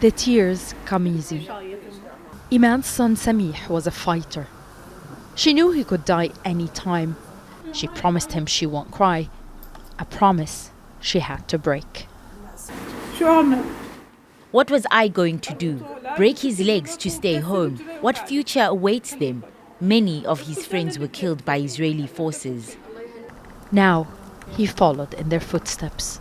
The tears come easy. Iman's son Samih was a fighter. She knew he could die any time. She promised him she won't cry. A promise she had to break. What was I going to do? Break his legs to stay home? What future awaits them? Many of his friends were killed by Israeli forces. Now, he followed in their footsteps.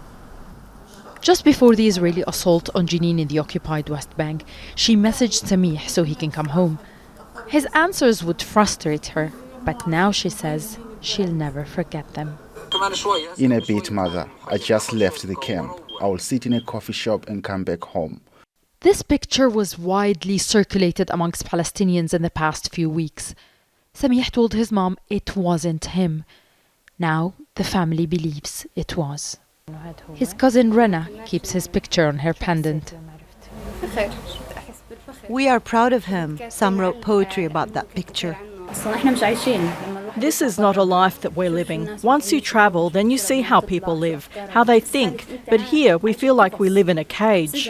Just before the Israeli assault on Jenin in the occupied West Bank, she messaged Samih so he can come home. His answers would frustrate her, but now she says she'll never forget them. In a bit, mother. I just left the camp. I will sit in a coffee shop and come back home. This picture was widely circulated amongst Palestinians in the past few weeks. Samih told his mom it wasn't him. Now the family believes it was. His cousin Rena keeps his picture on her pendant. We are proud of him. Some wrote poetry about that picture. This is not a life that we're living. Once you travel, then you see how people live, how they think. But here, we feel like we live in a cage.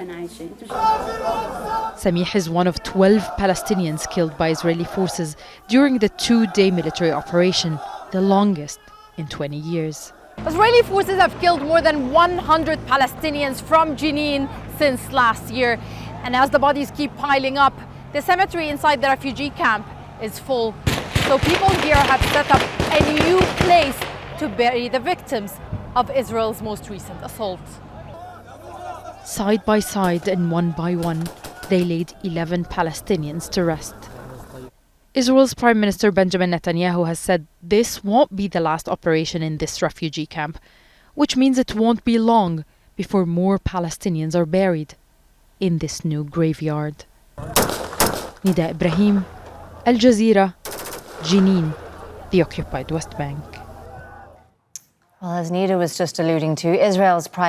Samih is one of 12 Palestinians killed by Israeli forces during the 2-day military operation, the longest in 20 years. Israeli forces have killed more than 100 Palestinians from Jenin since last year. And as the bodies keep piling up, the cemetery inside the refugee camp is full. So people here have set up a new place to bury the victims of Israel's most recent assault. Side by side and one by one, they laid 11 Palestinians to rest. Israel's Prime Minister Benjamin Netanyahu has said this won't be the last operation in this refugee camp, which means it won't be long before more Palestinians are buried in this new graveyard. Nida, Ibrahim, Jazeera, Jenin, the occupied West Bank. Well, as Nida was just alluding to, Israel's Prime